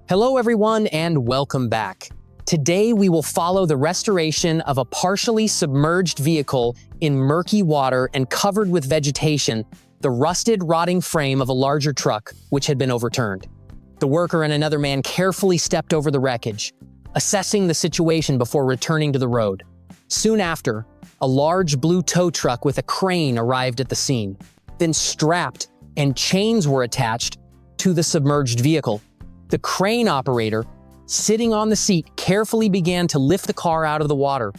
Hello everyone and welcome back. Today we will follow the restoration of a partially submerged vehicle in murky water and covered with vegetation, the rusted, rotting frame of a larger truck which had been overturned. The worker and another man carefully stepped over the wreckage, assessing the situation before returning to the road. Soon after, a large blue tow truck with a crane arrived at the scene. Then strapped and chains were attached to the submerged vehicle. The crane operator, sitting on the seat, carefully began to lift the car out of the water.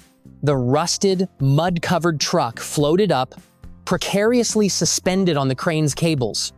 The rusted, mud-covered truck floated up, precariously suspended on the crane's cables.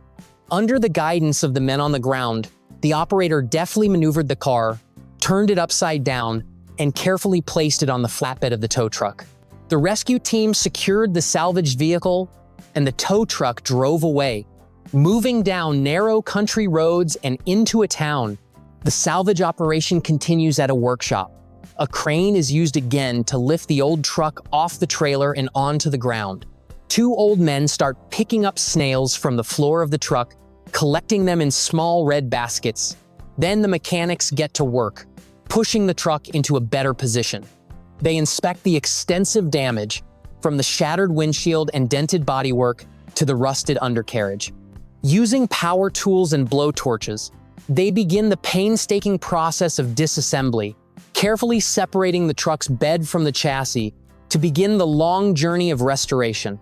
Under the guidance of the men on the ground, the operator deftly maneuvered the car, turned it upside down, and carefully placed it on the flatbed of the tow truck. The rescue team secured the salvaged vehicle, and the tow truck drove away, moving down narrow country roads and into a town. The salvage operation continues at a workshop. A crane is used again to lift the old truck off the trailer and onto the ground. Two old men start picking up snails from the floor of the truck, collecting them in small red baskets. Then the mechanics get to work, pushing the truck into a better position. They inspect the extensive damage, from the shattered windshield and dented bodywork to the rusted undercarriage. Using power tools and blowtorches, they begin the painstaking process of disassembly, carefully separating the truck's bed from the chassis to begin the long journey of restoration.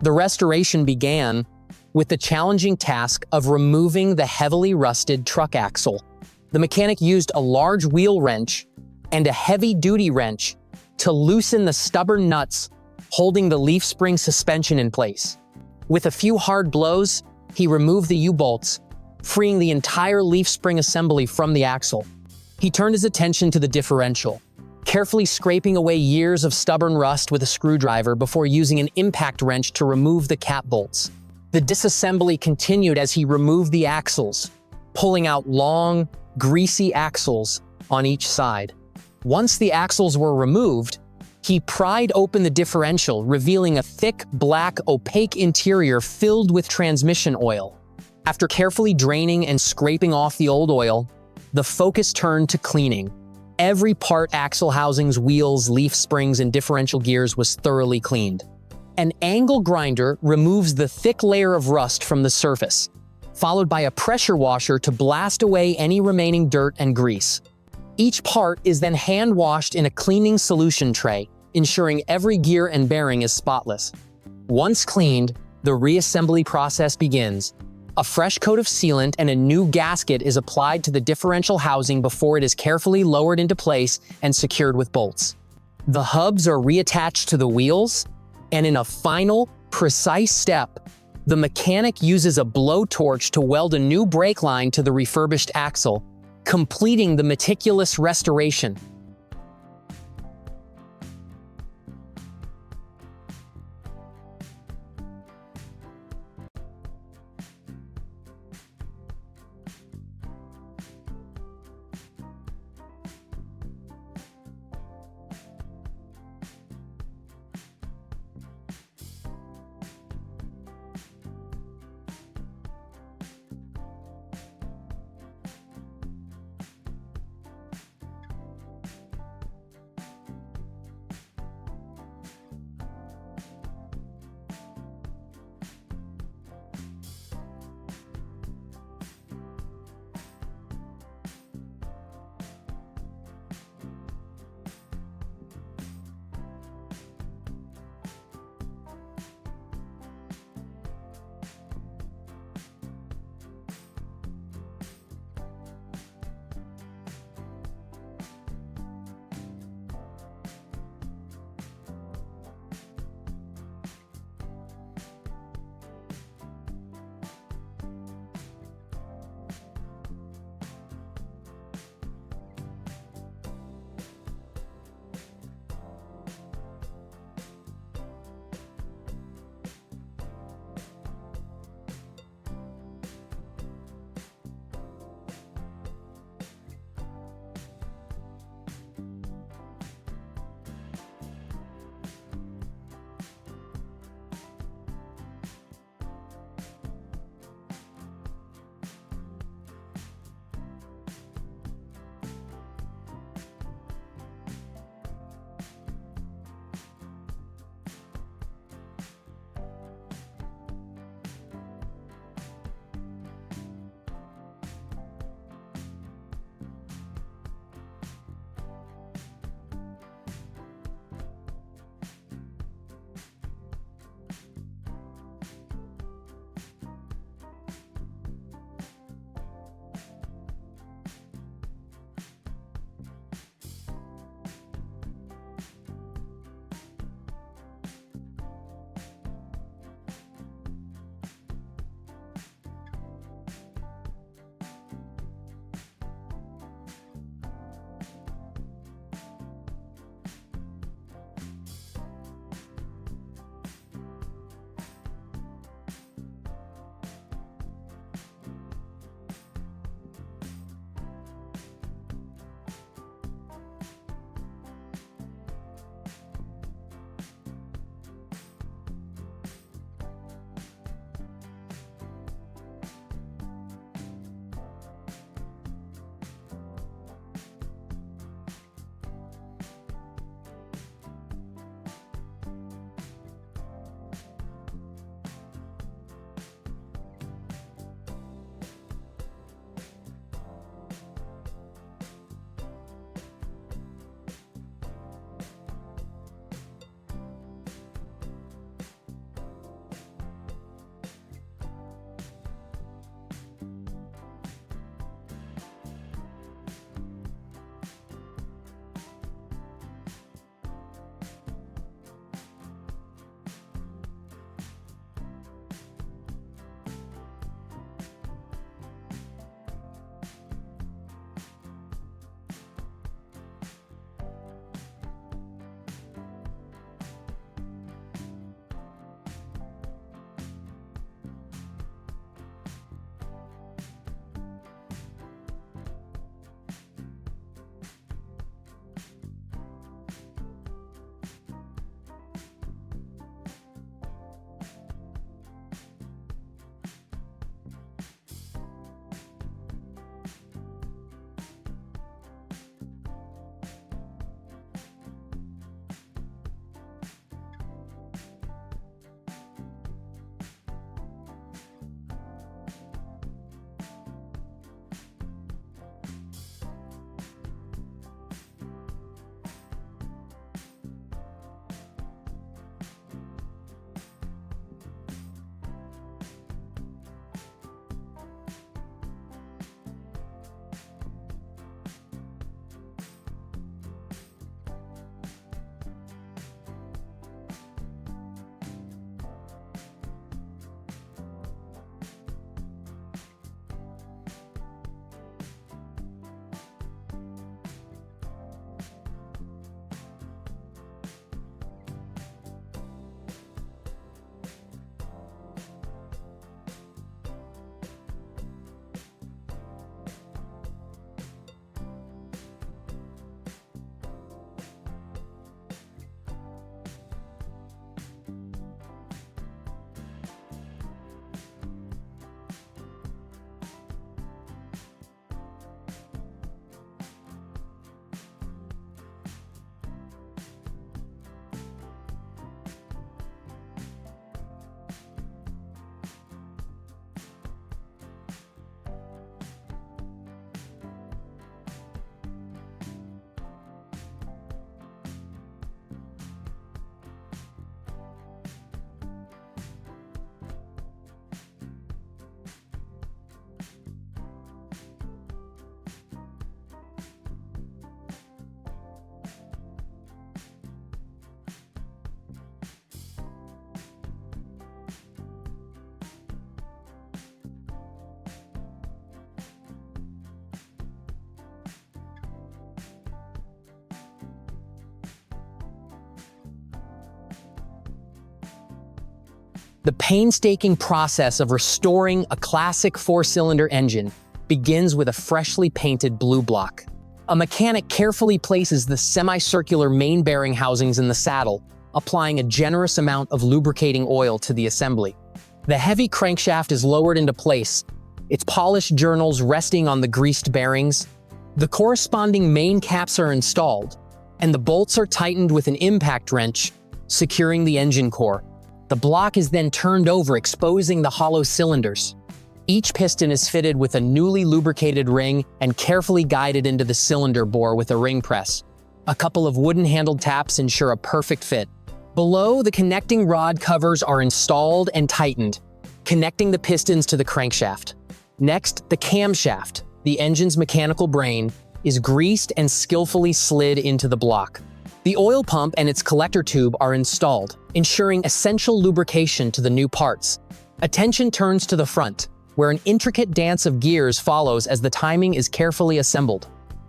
The restoration began with the challenging task of removing the heavily rusted truck axle. The mechanic used a large wheel wrench and a heavy-duty wrench to loosen the stubborn nuts holding the leaf spring suspension in place. With a few hard blows, he removed the U-bolts, freeing the entire leaf spring assembly from the axle. He turned his attention to the differential, carefully scraping away years of stubborn rust with a screwdriver before using an impact wrench to remove the cap bolts. The disassembly continued as he removed the axles, pulling out long, greasy axles on each side. Once the axles were removed, he pried open the differential, revealing a thick, black, opaque interior filled with transmission oil. After carefully draining and scraping off the old oil, the focus turned to cleaning. Every part, axle housings, wheels, leaf springs, and differential gears, was thoroughly cleaned. An angle grinder removes the thick layer of rust from the surface, followed by a pressure washer to blast away any remaining dirt and grease. Each part is then hand-washed in a cleaning solution tray, ensuring every gear and bearing is spotless. Once cleaned, the reassembly process begins. A fresh coat of sealant and a new gasket is applied to the differential housing before it is carefully lowered into place and secured with bolts. The hubs are reattached to the wheels, and in a final, precise step, the mechanic uses a blowtorch to weld a new brake line to the refurbished axle, completing the meticulous restoration. The painstaking process of restoring a classic four-cylinder engine begins with a freshly painted blue block. A mechanic carefully places the semicircular main bearing housings in the saddle, applying a generous amount of lubricating oil to the assembly. The heavy crankshaft is lowered into place, its polished journals resting on the greased bearings. The corresponding main caps are installed, and the bolts are tightened with an impact wrench, securing the engine core. The block is then turned over, exposing the hollow cylinders. Each piston is fitted with a newly lubricated ring and carefully guided into the cylinder bore with a ring press. A couple of wooden-handled taps ensure a perfect fit. Below, the connecting rod covers are installed and tightened, connecting the pistons to the crankshaft. Next, the camshaft, the engine's mechanical brain, is greased and skillfully slid into the block. The oil pump and its collector tube are installed, ensuring essential lubrication to the new parts. Attention turns to the front, where an intricate dance of gears follows as the timing is carefully assembled.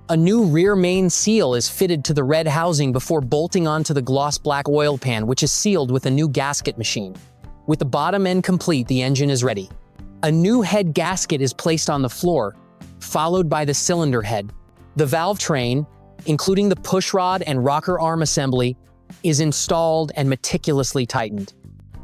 A new rear main seal is fitted to the red housing before bolting onto the gloss black oil pan, which is sealed with a new gasket machine. With the bottom end complete, the engine is ready. A new head gasket is placed on the floor, followed by the cylinder head. The valve train, including the pushrod and rocker arm assembly, is installed and meticulously tightened.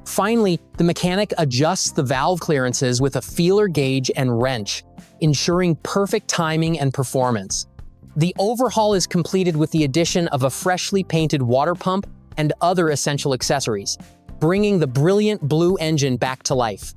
Finally, the mechanic adjusts the valve clearances with a feeler gauge and wrench, ensuring perfect timing and performance. The overhaul is completed with the addition of a freshly painted water pump and other essential accessories, bringing the brilliant blue engine back to life.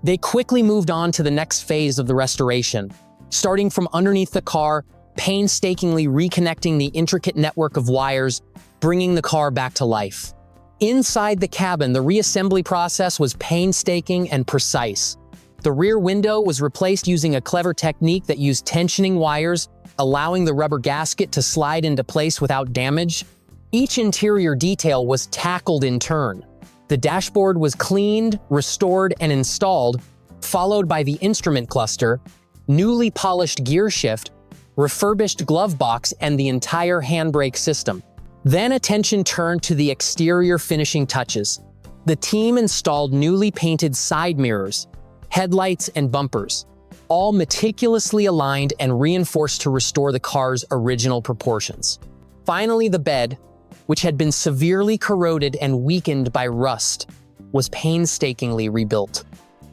They quickly moved on to the next phase of the restoration, starting from underneath the car, painstakingly reconnecting the intricate network of wires, bringing the car back to life. Inside the cabin, the reassembly process was painstaking and precise. The rear window was replaced using a clever technique that used tensioning wires, allowing the rubber gasket to slide into place without damage. Each interior detail was tackled in turn. The dashboard was cleaned, restored, and installed, followed by the instrument cluster, newly polished gear shift, refurbished glove box, and the entire handbrake system. Then attention turned to the exterior finishing touches. The team installed newly painted side mirrors, headlights, and bumpers, all meticulously aligned and reinforced to restore the car's original proportions. Finally, the bed, which had been severely corroded and weakened by rust, was painstakingly rebuilt.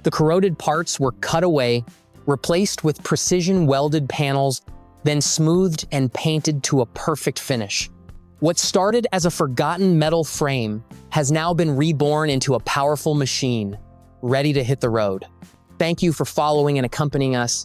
The corroded parts were cut away, replaced with precision welded panels, then smoothed and painted to a perfect finish. What started as a forgotten metal frame has now been reborn into a powerful machine, ready to hit the road. Thank you for following and accompanying us.